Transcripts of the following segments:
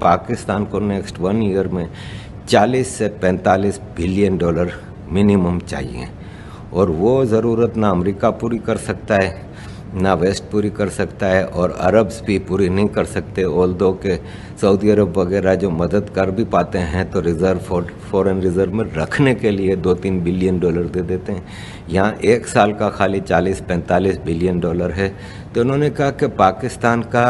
पाकिस्तान को next 1 year में 40 से 45 बिलियन डॉलर मिनिमम चाहिए और वो ज़रूरत ना अमेरिका पूरी कर सकता है ना वेस्ट पूरी कर सकता है और अरब्स भी पूरी नहीं कर सकते। ऑल्दो के सऊदी अरब वगैरह जो मदद कर भी पाते हैं तो रिज़र्व फॉरेन रिज़र्व में रखने के लिए 2-3 बिलियन डॉलर दे देते हैं। यहाँ एक साल का खाली 40-45 बिलियन डॉलर है। तो उन्होंने कहा कि पाकिस्तान का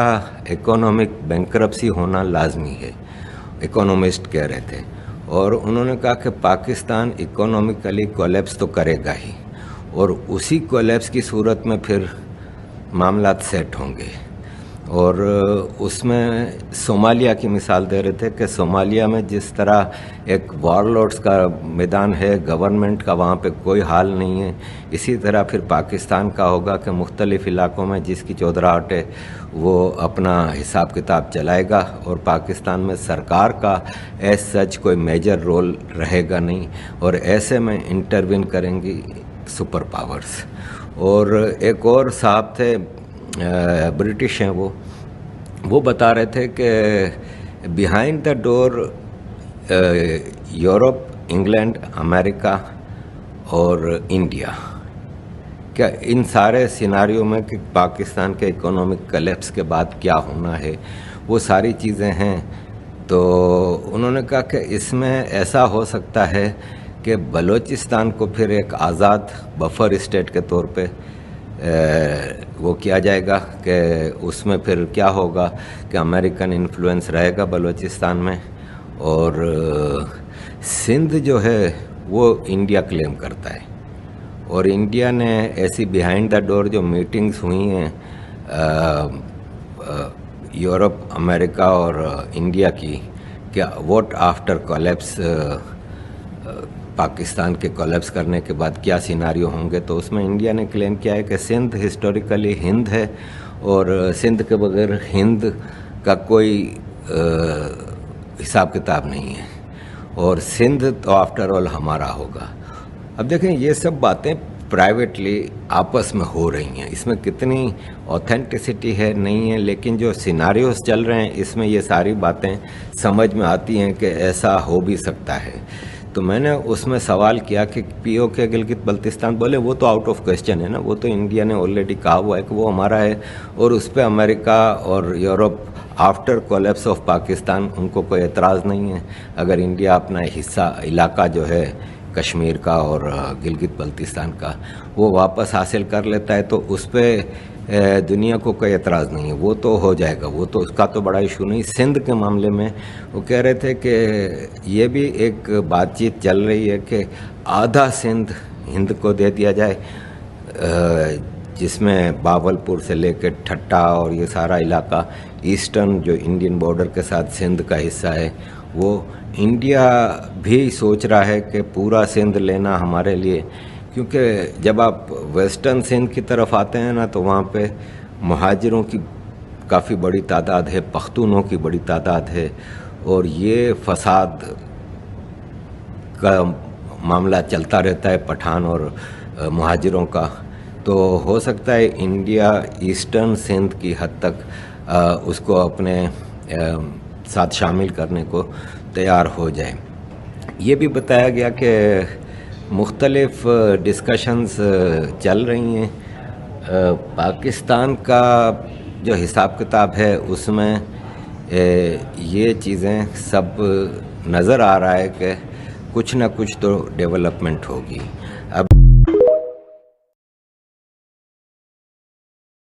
इकोनॉमिक बैंकरप्सी होना लाजमी है, इकोनॉमिस्ट कह रहे थे। और उन्होंने कहा कि पाकिस्तान इकोनॉमिकली कोलैप्स तो करेगा ही और उसी कोलैप्स की सूरत में फिर मामला सेट होंगे। और उसमें सोमालिया की मिसाल दे रहे थे कि सोमालिया में जिस तरह एक वॉरलॉर्ड्स का मैदान है, गवर्नमेंट का वहाँ पे कोई हाल नहीं है, इसी तरह फिर पाकिस्तान का होगा कि मुख्तलिफ इलाकों में जिसकी चौधराहट है वो अपना हिसाब किताब चलाएगा और पाकिस्तान में सरकार का एज सच कोई मेजर रोल रहेगा नहीं और ऐसे में इंटरवीन करेंगी सुपर पावर्स। और एक और साहब थे ब्रिटिश हैं, वो बता रहे थे कि behind the door Europe, England, America और इंडिया, क्या इन सारे सिनारियों में कि पाकिस्तान के इकोनॉमिक कलेप्स के बाद क्या होना है वो सारी चीज़ें हैं। तो उन्होंने कहा कि इसमें ऐसा हो सकता है कि बलूचिस्तान को फिर एक आज़ाद बफर स्टेट के तौर पे वो किया जाएगा कि उसमें फिर क्या होगा कि अमेरिकन इन्फ्लुएंस रहेगा बलूचिस्तान में और सिंध जो है वो इंडिया क्लेम करता है। और इंडिया ने ऐसी बिहाइंड द डोर जो मीटिंग्स हुई हैं यूरोप, अमेरिका और इंडिया की, क्या वोट आफ्टर कोलैप्स, पाकिस्तान के कोलैप्स करने के बाद क्या सिनारियो होंगे, तो उसमें इंडिया ने क्लेम किया है कि सिंध हिस्टोरिकली हिंद है और सिंध के बगैर हिंद का कोई हिसाब किताब नहीं है और सिंध तो आफ्टर ऑल हमारा होगा। अब देखें ये सब बातें प्राइवेटली आपस में हो रही हैं, इसमें कितनी ऑथेंटिसिटी है नहीं है, लेकिन जो सिनारियोस चल रहे हैं इसमें ये सारी बातें समझ में आती हैं कि ऐसा हो भी सकता है। तो मैंने उसमें सवाल किया कि पीओके गिलगित बल्तिस्तान, बोले वो तो आउट ऑफ क्वेश्चन है ना, वो तो इंडिया ने ऑलरेडी कहा हुआ है कि वो हमारा है और उस पर अमेरिका और Europe after collapse of Pakistan उनको कोई एतराज़ नहीं है। अगर इंडिया अपना हिस्सा इलाका जो है कश्मीर का और गिलगित बल्तिस्तान का वो वापस हासिल कर लेता है तो उस पर दुनिया को कोई एतराज़ नहीं है, वो तो हो जाएगा, वो तो उसका तो बड़ा इशू नहीं। सिंध के मामले में वो कह रहे थे कि ये भी एक बातचीत चल रही है कि आधा सिंध हिंद को दे दिया जाए, जिसमें बावलपुर से लेकर ठट्टा और ये सारा इलाका ईस्टर्न जो इंडियन बॉर्डर के साथ सिंध का हिस्सा है, वो इंडिया भी सोच रहा है कि पूरा सिंध लेना हमारे लिए, क्योंकि जब आप वेस्टर्न सिंध की तरफ आते हैं ना तो वहाँ पे मुहाजिरों की काफ़ी बड़ी तादाद है, पख्तूनों की बड़ी तादाद है और ये फसाद का मामला चलता रहता है पठान और मुहाजिरों का। तो हो सकता है इंडिया ईस्टर्न सिंध की हद तक उसको अपने साथ शामिल करने को तैयार हो जाए। ये भी बताया गया कि मुख्तलिफ डिस्कशंस चल रही हैं। पाकिस्तान का जो हिसाब किताब है उसमें ये चीज़ें सब नज़र आ रहा है कि कुछ ना कुछ तो डेवलपमेंट होगी। अब